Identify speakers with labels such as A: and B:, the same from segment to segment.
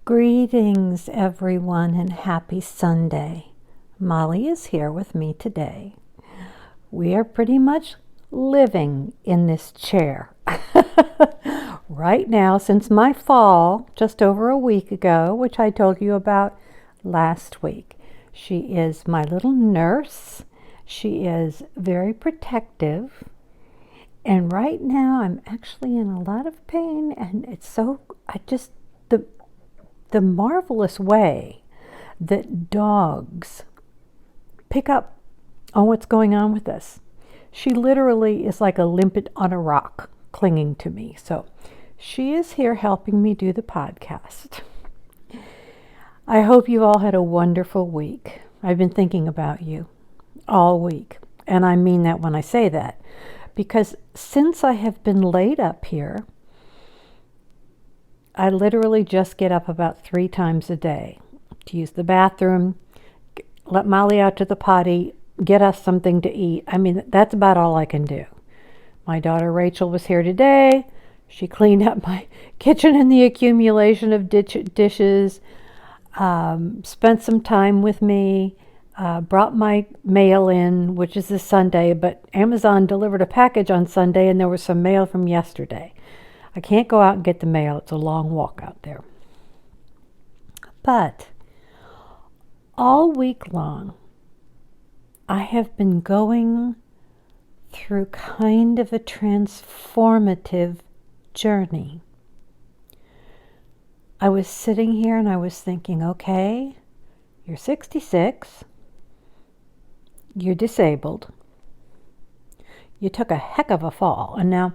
A: Greetings, everyone, and happy Sunday. Molly is here with me today. We are pretty much living in this chair right now since my fall just over a week ago, which I told you about last week. She is my little nurse. She is very protective. And right now I'm actually in a lot of pain, and the marvelous way that dogs pick up on what's going on with us. She literally is like a limpet on a rock clinging to me. So she is here helping me do the podcast. I hope you all had a wonderful week. I've been thinking about you all week. And I mean that when I say that, because since I have been laid up here, I literally just get up about 3 times a day to use the bathroom, let Molly out to the potty, get us something to eat. I mean, that's about all I can do. My daughter Rachel was here today. She cleaned up my kitchen and the accumulation of dishes, spent some time with me, brought my mail in, which is this Sunday, but Amazon delivered a package on Sunday and there was some mail from yesterday. I can't go out and get the mail. It's a long walk out there. But all week long, I have been going through kind of a transformative journey. I was sitting here and I was thinking, okay, you're 66, you're disabled, you took a heck of a fall, and now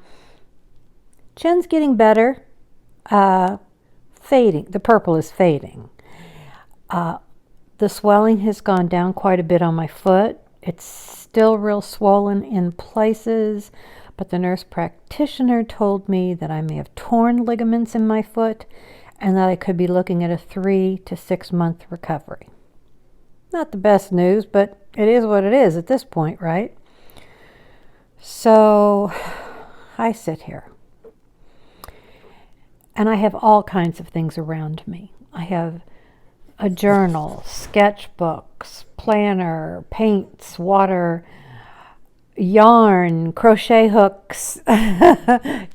A: Jen's getting better, fading. The purple is fading. The swelling has gone down quite a bit on my foot. It's still real swollen in places, but the nurse practitioner told me that I may have torn ligaments in my foot and that I could be looking at a 3 to 6 month recovery. Not the best news, but it is what it is at this point, right? So I sit here. And I have all kinds of things around me. I have a journal, sketchbooks, planner, paints, water, yarn, crochet hooks.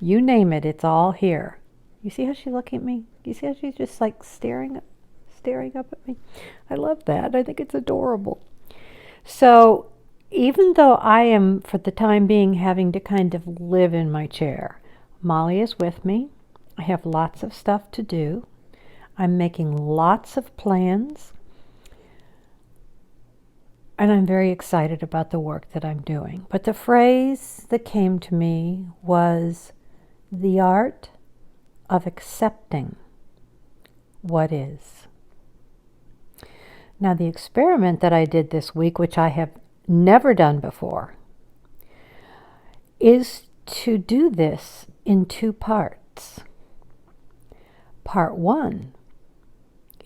A: You name it, it's all here. You see how she's looking at me? You see how she's just like staring up at me? I love that. I think it's adorable. So even though I am, for the time being, having to kind of live in my chair, Molly is with me. I have lots of stuff to do. I'm making lots of plans. And I'm very excited about the work that I'm doing. But the phrase that came to me was the art of accepting what is. Now, the experiment that I did this week, which I have never done before, is to do this in 2 parts. Part 1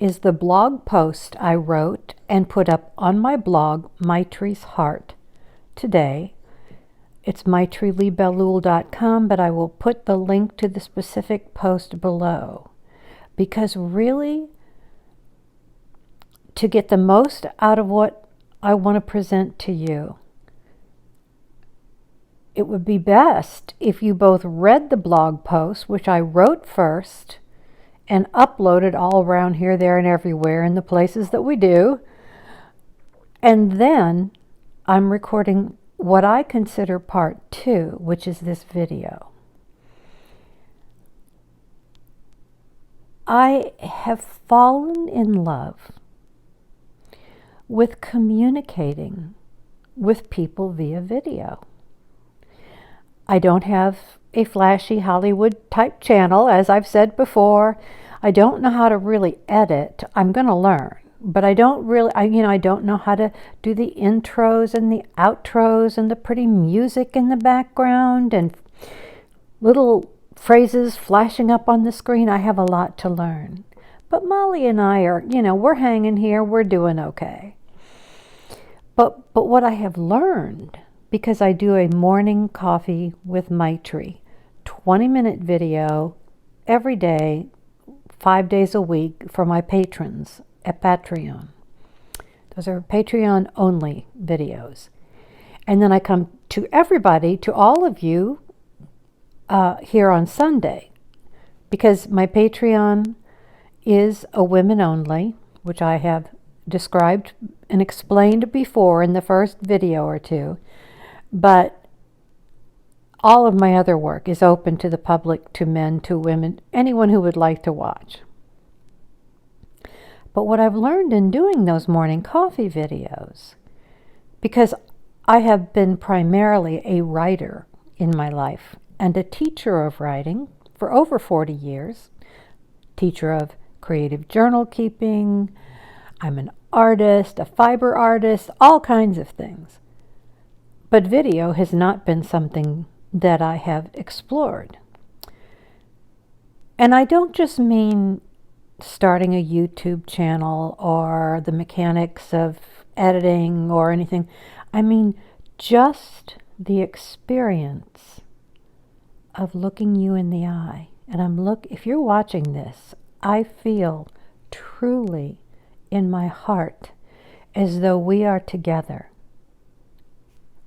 A: is the blog post I wrote and put up on my blog, Maitri's Heart, today. It's MaitriLibellule.com, but I will put the link to the specific post below. Because really, to get the most out of what I want to present to you, it would be best if you both read the blog post, which I wrote first, and uploaded all around here, there, and everywhere in the places that we do. And then I'm recording what I consider part 2, which is this video. I have fallen in love with communicating with people via video. I don't have a flashy Hollywood type channel, as I've said before. I don't know how to really edit. I'm going to learn, but I don't know how to do the intros and the outros and the pretty music in the background and little phrases flashing up on the screen. I have a lot to learn. But Molly and I are, we're hanging here. We're doing okay. But what I have learned, because I do a morning coffee with Maitri, 20-minute video every day, 5 days a week for my patrons at Patreon. Those are Patreon only videos. And then I come to everybody, to all of you, here on Sunday, because my Patreon is a women only, which I have described and explained before in the first video or two, but all of my other work is open to the public, to men, to women, anyone who would like to watch. But what I've learned in doing those morning coffee videos, because I have been primarily a writer in my life and a teacher of writing for over 40 years, teacher of creative journal keeping, I'm an artist, a fiber artist, all kinds of things. But video has not been something that I have explored. And I don't just mean starting a YouTube channel or the mechanics of editing or anything. I mean just the experience of looking you in the eye. And if you're watching this, I feel truly in my heart as though we are together.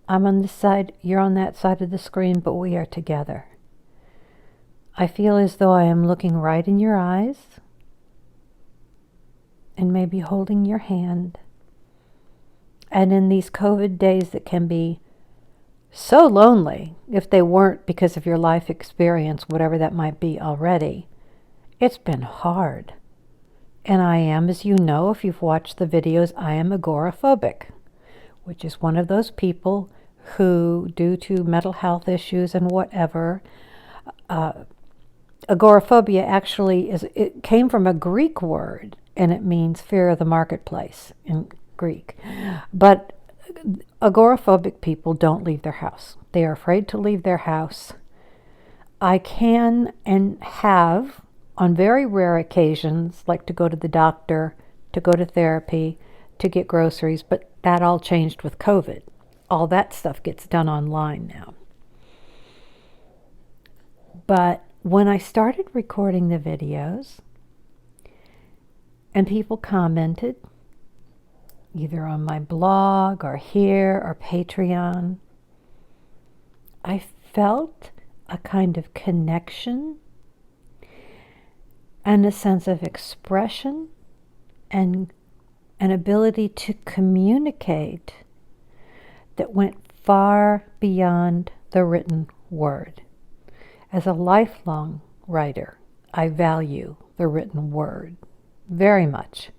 A: I'm on this side, you're on that side of the screen, but we are together. I feel as though I am looking right in your eyes and maybe holding your hand. And in these COVID days that can be so lonely, if they weren't because of your life experience, whatever that might be already, it's been hard. And I am, as you know, if you've watched the videos, I am agoraphobic, which is one of those people who, due to mental health issues and whatever, agoraphobia actually it came from a Greek word, and it means fear of the marketplace in Greek. But agoraphobic people don't leave their house. They are afraid to leave their house. I can and have, on very rare occasions, like to go to the doctor, to go to therapy, to get groceries, but that all changed with COVID. All that stuff gets done online now. But when I started recording the videos, and people commented, either on my blog or here or Patreon, I felt a kind of connection and a sense of expression and an ability to communicate that went far beyond the written word. As a lifelong writer, I value the written word very much.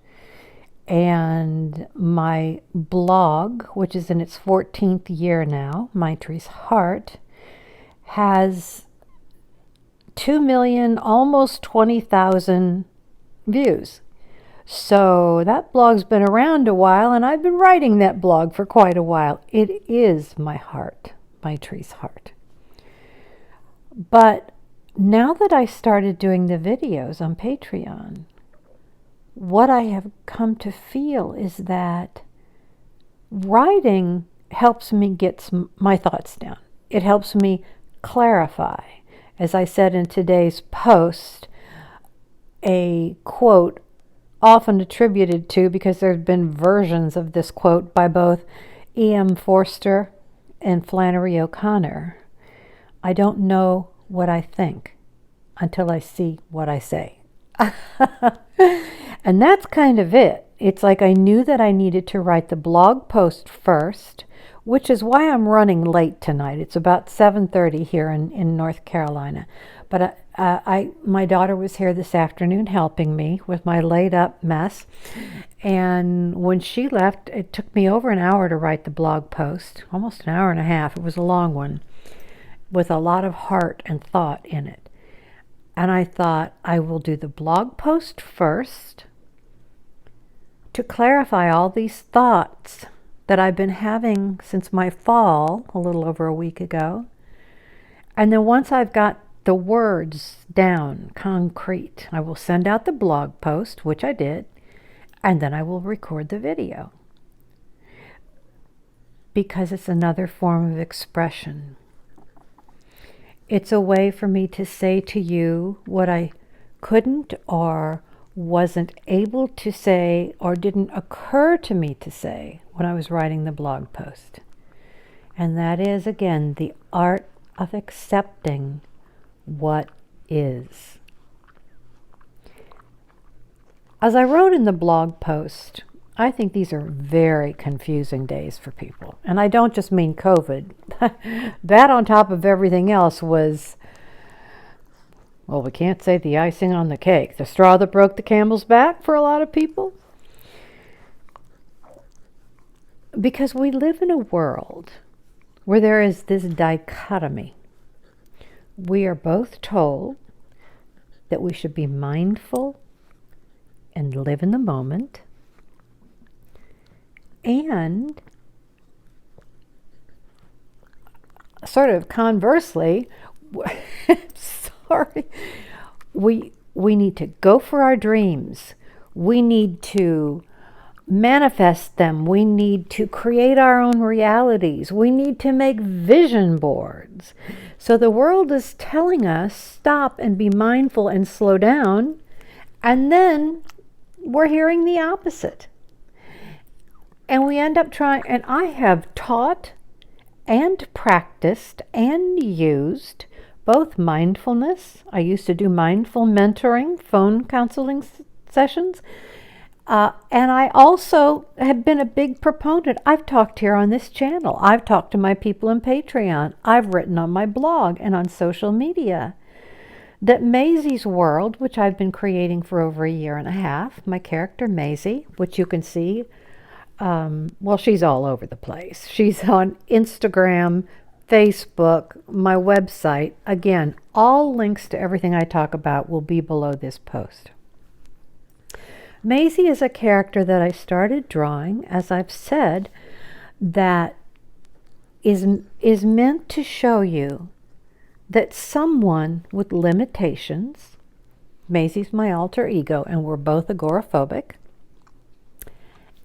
A: And my blog, which is in its 14th year now, Maitri's Heart, has 2 million, almost 20,000 views. So that blog's been around a while, and I've been writing that blog for quite a while. It is my heart, Maitri's Heart. But now that I started doing the videos on Patreon, what I have come to feel is that writing helps me get my thoughts down. It helps me clarify. As I said in today's post, a quote often attributed to, because there have been versions of this quote by both E.M. Forster and Flannery O'Connor. I don't know what I think until I see what I say. And that's kind of it. It's like I knew that I needed to write the blog post first, which is why I'm running late tonight. It's about 7:30 here in North Carolina. But my daughter was here this afternoon helping me with my laid up mess. And when she left, it took me over an hour to write the blog post, almost an hour and a half. It was a long one with a lot of heart and thought in it. And I thought, I will do the blog post first to clarify all these thoughts that I've been having since my fall, a little over a week ago. And then once I've got the words down, concrete, I will send out the blog post, which I did, and then I will record the video. Because it's another form of expression. It's a way for me to say to you what I couldn't or wasn't able to say or didn't occur to me to say when I was writing the blog post. And that is, again, the art of accepting what is. As I wrote in the blog post, I think these are very confusing days for people. And I don't just mean COVID. That on top of everything else was, well, we can't say the icing on the cake. The straw that broke the camel's back for a lot of people. Because we live in a world where there is this dichotomy. We are both told that we should be mindful and live in the moment. And sort of conversely, we need to go for our dreams. We need to manifest them. We need to create our own realities. We need to make vision boards. So the world is telling us, stop and be mindful and slow down. And then we're hearing the opposite. And we end up trying, and I have taught and practiced and used both mindfulness. I used to do mindful mentoring, phone counseling sessions. And I also have been a big proponent. I've talked here on this channel. I've talked to my people in Patreon. I've written on my blog and on social media that Maisie's world, which I've been creating for over a year and a half, my character Maisie, which you can see, well, she's all over the place. She's on Instagram, Facebook, my website. Again, all links to everything I talk about will be below this post. Maisie is a character that I started drawing, as I've said, that is meant to show you that someone with limitations, Maisie's my alter ego, and we're both agoraphobic,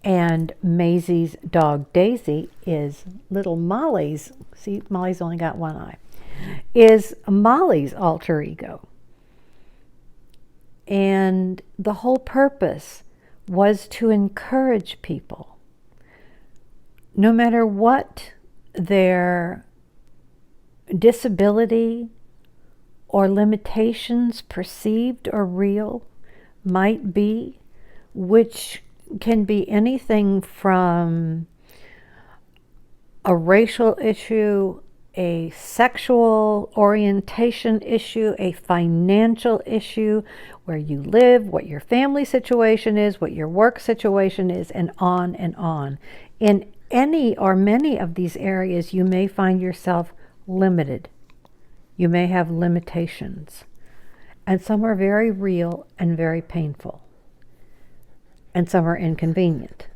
A: and Maisie's dog Daisy is little Molly's, see, Molly's only got one eye, is Molly's alter ego. And the whole purpose was to encourage people, no matter what their disability or limitations, perceived or real, might be, which can be anything from a racial issue, a sexual orientation issue, a financial issue, where you live, what your family situation is, what your work situation is, and on and on. In any or many of these areas, you may find yourself limited. You may have limitations. And some are very real and very painful. And some are inconvenient.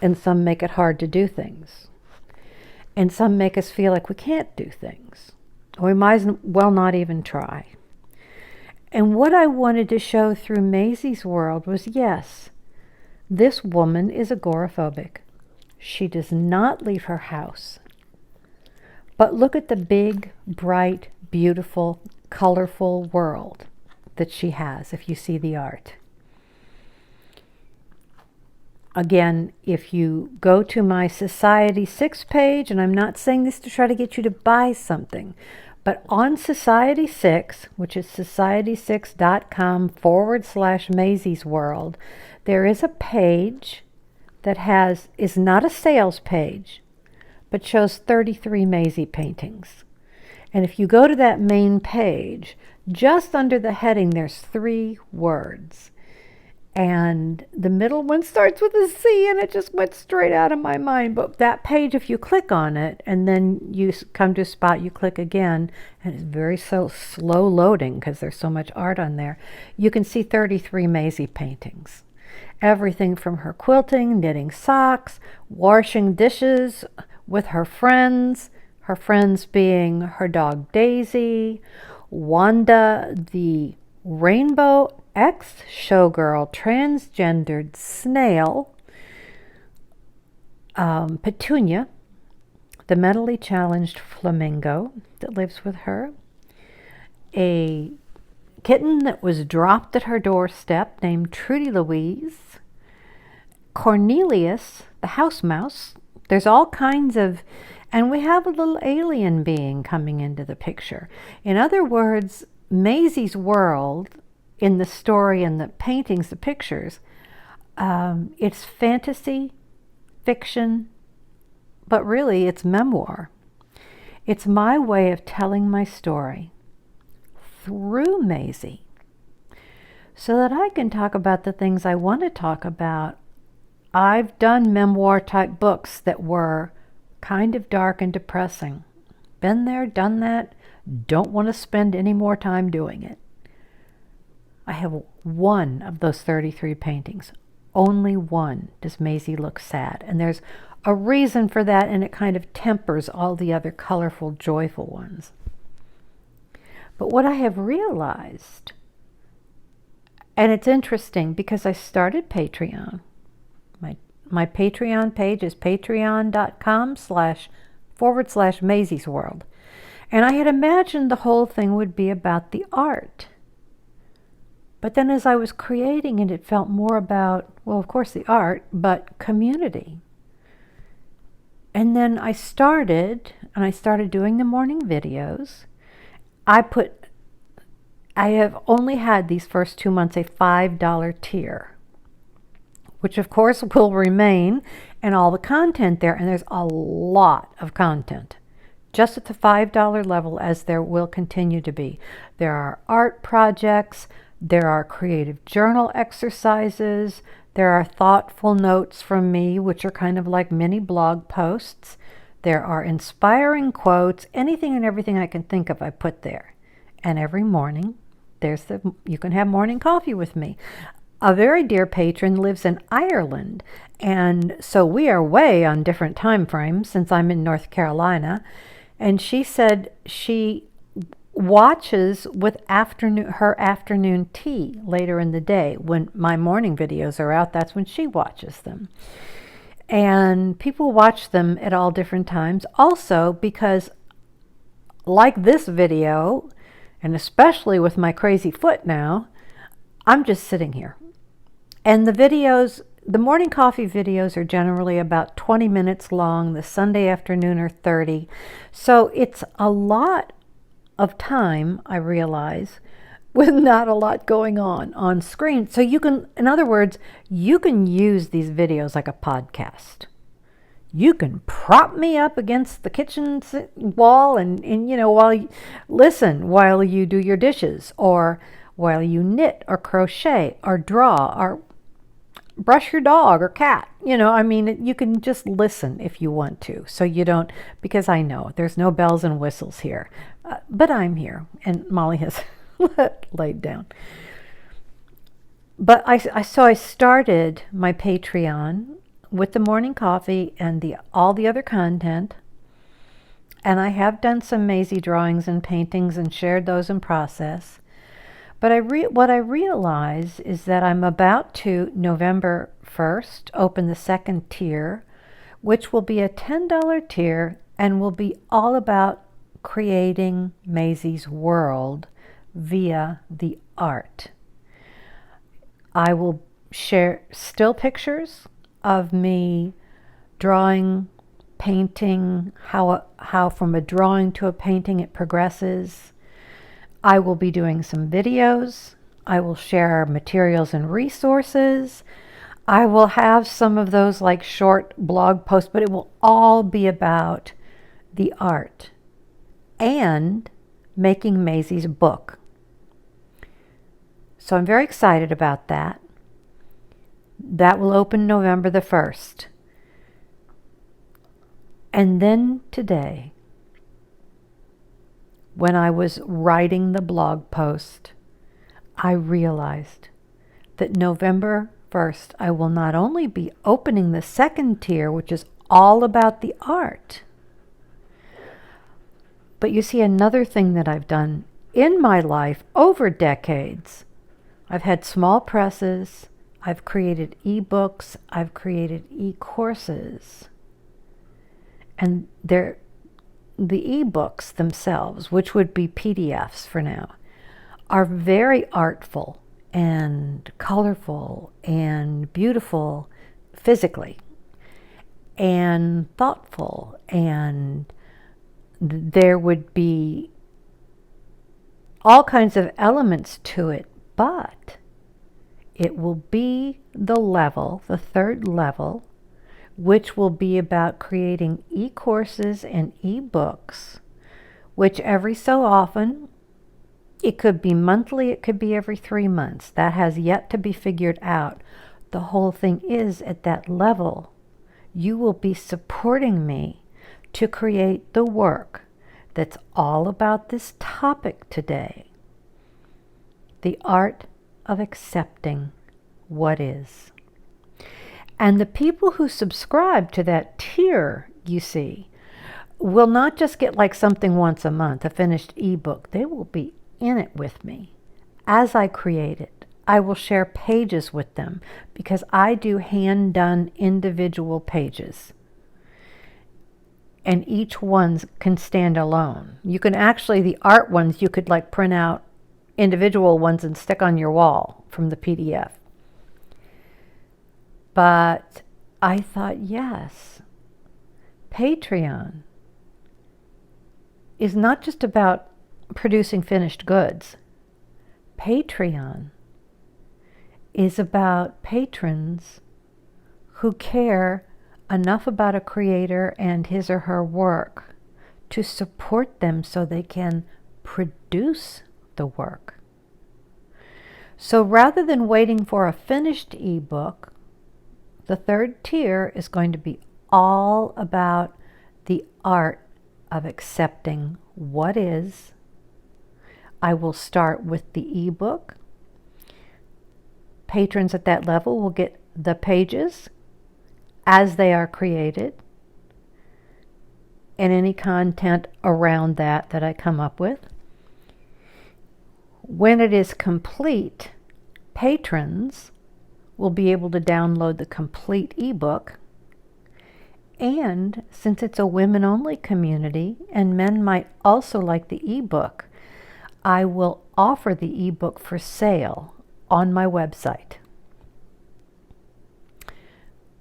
A: And some make it hard to do things. And some make us feel like we can't do things. Or we might as well not even try. And what I wanted to show through Maisie's world was, yes, this woman is agoraphobic. She does not leave her house. But look at the big, bright, beautiful, colorful world that she has, if you see the art. Again, if you go to my Society 6 page, and I'm not saying this to try to get you to buy something, but on Society 6, which is society6.com/Maisie's World, there is a page that is not a sales page, but shows 33 Maisie paintings. And if you go to that main page, just under the heading, there's 3 words. And the middle one starts with a C, and it just went straight out of my mind. But that page, if you click on it, and then you come to a spot, you click again, and it's very slow loading because there's so much art on there, you can see 33 Maisie paintings. Everything from her quilting, knitting socks, washing dishes with her friends being her dog Daisy, Wanda, the rainbow ex-showgirl, transgendered snail, Petunia, the mentally challenged flamingo that lives with her, a kitten that was dropped at her doorstep named Trudy Louise, Cornelius, the house mouse. There's all kinds of, and we have a little alien being coming into the picture. In other words, Maisie's world in the story and the paintings, the pictures, it's fantasy, fiction, but really it's memoir. It's my way of telling my story through Maisie so that I can talk about the things I want to talk about. I've done memoir type books that were kind of dark and depressing. Been there, done that, don't want to spend any more time doing it. I have one of those 33 paintings. Only one does Maisie look sad. And there's a reason for that, and it kind of tempers all the other colorful, joyful ones. But what I have realized, and it's interesting because I started Patreon. My Patreon page is patreon.com//Maisie's World. And I had imagined the whole thing would be about the art. But then as I was creating it, it felt more about, well, of course the art, but community. And then I started doing the morning videos. I have only had these first 2 months a $5 tier, which of course will remain, and all the content there, and there's a lot of content just at the $5 level, as there will continue to be. There are art projects, there are creative journal exercises, there are thoughtful notes from me, which are kind of like mini blog posts. There are inspiring quotes, anything and everything I can think of I put there. And every morning, you can have morning coffee with me. A very dear patron lives in Ireland, and so we are way on different time frames since I'm in North Carolina. And she said she watches with her afternoon tea later in the day. When my morning videos are out, that's when she watches them. And people watch them at all different times. Also because, like this video, and especially with my crazy foot now, I'm just sitting here. And the morning coffee videos are generally about 20 minutes long. The Sunday afternoon are 30. So it's a lot of time, I realize, with not a lot going on screen. So you can, in other words, you can use these videos like a podcast. You can prop me up against the kitchen wall and while you listen, while you do your dishes, or while you knit or crochet or draw or brush your dog or cat. You can just listen if you want to. So you don't, because I know there's no bells and whistles here. But I'm here, and Molly has laid down. But I started my Patreon with the morning coffee and all the other content. And I have done some Maisie drawings and paintings and shared those in process. But what I realize is that I'm about to, November 1st, open the second tier, which will be a $10 tier and will be all about creating Maisie's world via the art. I will share still pictures of me drawing, painting, how from a drawing to a painting it progresses. I will be doing some videos. I will share materials and resources. I will have some of those like short blog posts, but it will all be about the art and making Maisie's book. So I'm very excited about that. That will open November the 1st. And then today, when I was writing the blog post, I realized that November 1st, I will not only be opening the second tier, which is all about the art, but you see, another thing that I've done in my life over decades, I've had small presses, I've created ebooks, I've created e-courses, and the ebooks themselves, which would be PDFs for now, are very artful and colorful and beautiful physically and thoughtful, and there would be all kinds of elements to it, but it will be the level, the third level, which will be about creating e-courses and e-books, which every so often, it could be monthly, it could be every 3 months. That has yet to be figured out. The whole thing is, at that level, you will be supporting me to create the work that's all about this topic today. The art of accepting what is. And the people who subscribe to that tier, you see, will not just get like something once a month, a finished ebook. They will be in it with me as I create it. I will share pages with them because I do hand-done individual pages. And each one can stand alone. You can actually, the art ones, you could like print out individual ones and stick on your wall from the PDF. But I thought, yes, Patreon is not just about producing finished goods. Patreon is about patrons who care enough about a creator and his or her work to support them so they can produce the work. So rather than waiting for a finished ebook, the third tier is going to be all about the art of accepting what is. I will start with the ebook. Patrons at that level will get the pages as they are created and any content around that I come up with. When it is complete, patrons will be able to download the complete ebook. And since it's a women-only community and men might also like the ebook, I will offer the ebook for sale on my website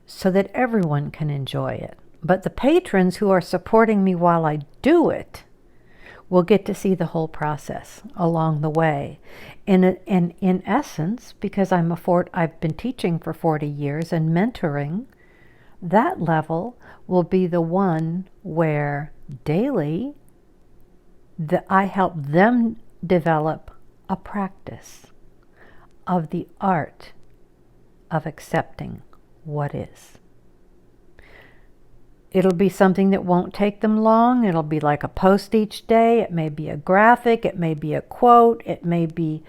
A: so that everyone can enjoy it. But the patrons who are supporting me while I do it will get to see the whole process along the way. And in essence, because I've been teaching for 40 years and mentoring, that level will be the one where daily I help them develop a practice of the art of accepting what is. It'll be something that won't take them long. It'll be like a post each day. It may be a graphic. It may be a quote. It may be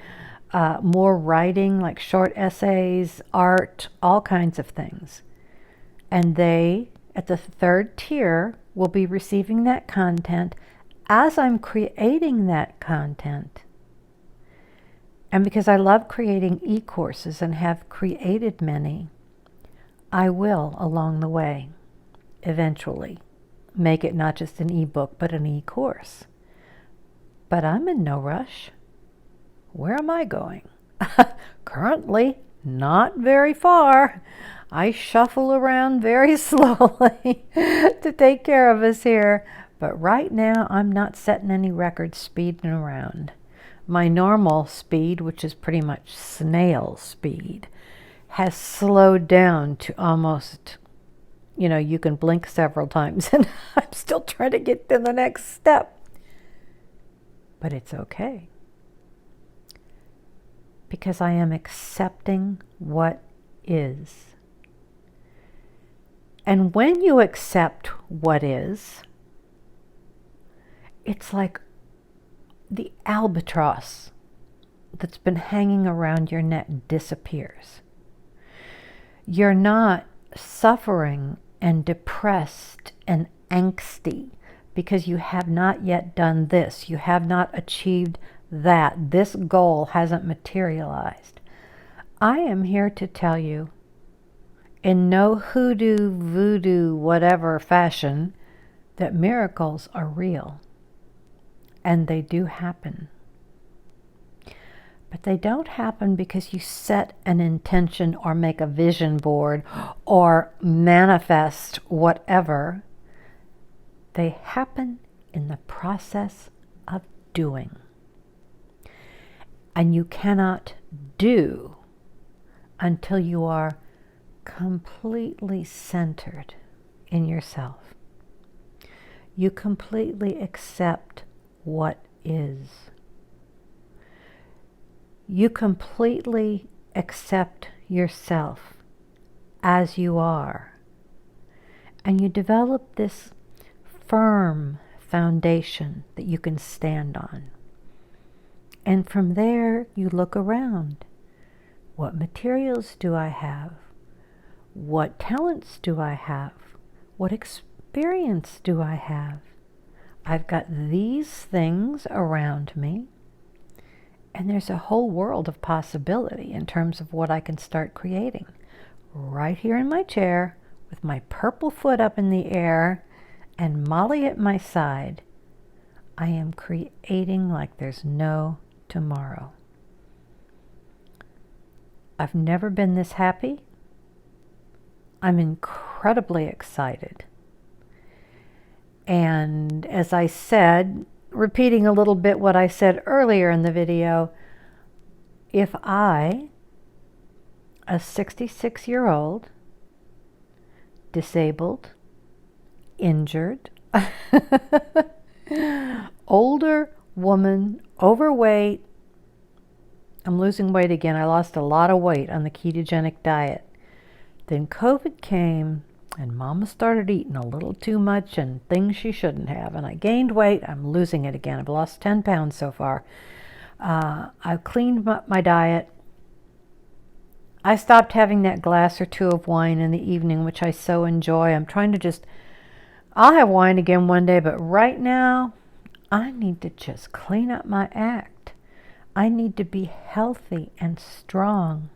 A: more writing, like short essays, art, all kinds of things. And they, at the third tier, will be receiving that content as I'm creating that content. And because I love creating e-courses and have created many, I will, along the way, eventually make it not just an e-book, but an e-course. But I'm in no rush. Where am I going? Currently, not very far. I shuffle around very slowly to take care of us here. But right now, I'm not setting any records speeding around. My normal speed, which is pretty much snail speed, has slowed down to almost, you can blink several times and I'm still trying to get to the next step. But it's okay. Because I am accepting what is. And when you accept what is, it's like the albatross that's been hanging around your neck disappears. You're not suffering and depressed and angsty because you have not yet done this. You have not achieved that. This goal hasn't materialized. I am here to tell you, in no hoodoo, voodoo, whatever fashion, that miracles are real. And they do happen. But they don't happen because you set an intention or make a vision board or manifest whatever. They happen in the process of doing. And you cannot do until you are completely centered in yourself. You completely accept what is. You completely accept yourself as you are. And you develop this firm foundation that you can stand on. And from there, you look around. What materials do I have? What talents do I have? What experience do I have? I've got these things around me, and there's a whole world of possibility in terms of what I can start creating. Right here in my chair, with my purple foot up in the air, and Molly at my side, I am creating like there's no tomorrow. I've never been this happy. I'm incredibly excited. And as I said, repeating a little bit what I said earlier in the video, if I, a 66-year-old, disabled, injured, older woman, overweight, I'm losing weight again. I lost a lot of weight on the ketogenic diet. Then COVID came and Mama started eating a little too much and things she shouldn't have. And I gained weight. I'm losing it again. I've lost 10 pounds so far. I've cleaned my diet. I stopped having that glass or two of wine in the evening, which I so enjoy. I'm trying to I'll have wine again one day, but right now I need to just clean up my act. I need to be healthy and strong.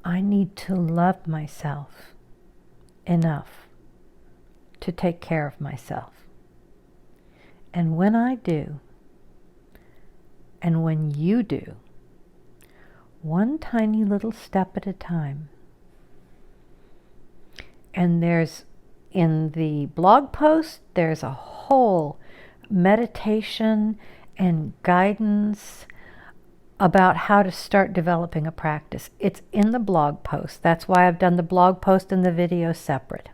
A: I need to love myself enough to take care of myself. And when I do, and when you do, one tiny little step at a time. And in the blog post, there's a whole meditation and guidance about how to start developing a practice. It's in the blog post. That's why I've done the blog post and the video separate.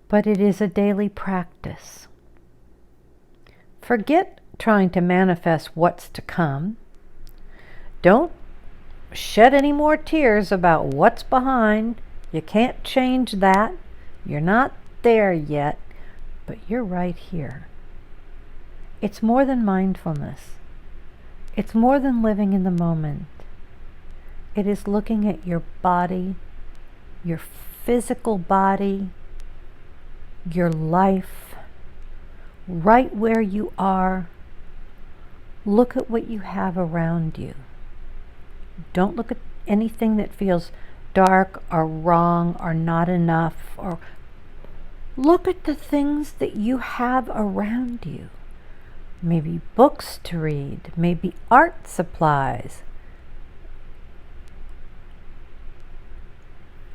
A: But it is a daily practice. Forget trying to manifest what's to come. Don't shed any more tears about what's behind. You can't change that. You're not there yet, but you're right here. It's more than mindfulness. It's more than living in the moment. It is looking at your body, your physical body, your life, right where you are. Look at what you have around you. Don't look at anything that feels dark or wrong or not enough. Or look at the things that you have around you. Maybe books to read, maybe art supplies.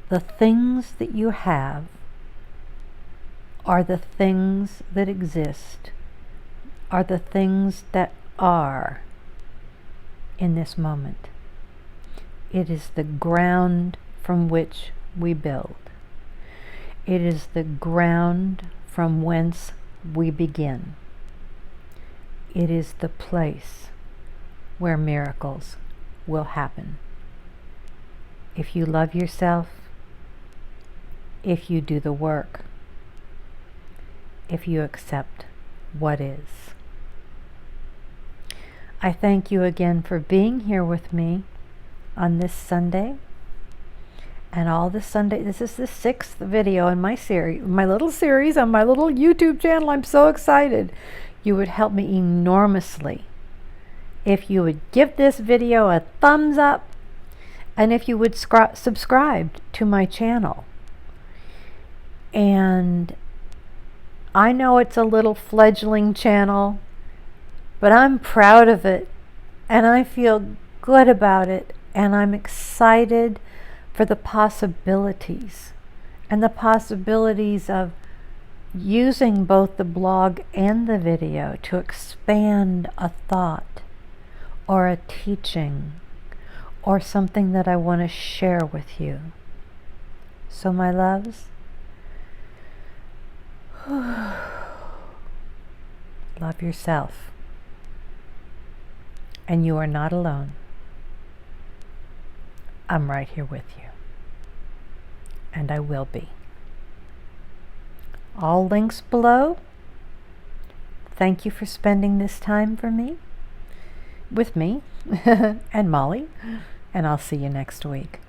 A: The things that you have are the things that exist, are the things that are in this moment. It is the ground from which we build. It is the ground from whence we begin. It is the place where miracles will happen. If you love yourself, if you do the work, if you accept what is. I thank you again for being here with me on this Sunday and all the Sunday. This is the 6th video in my series, my little series on my little YouTube channel. I'm so excited. You would help me enormously if you would give this video a thumbs up and if you would subscribe to my channel. And I know it's a little fledgling channel, But I'm proud of it, and I feel good about it, and I'm excited for the possibilities, and the possibilities of using both the blog and the video to expand a thought or a teaching or something that I want to share with you. So my loves, love yourself. And you are not alone. I'm right here with you. And I will be. All links below. Thank you for spending this time with me, and Molly. And I'll see you next week.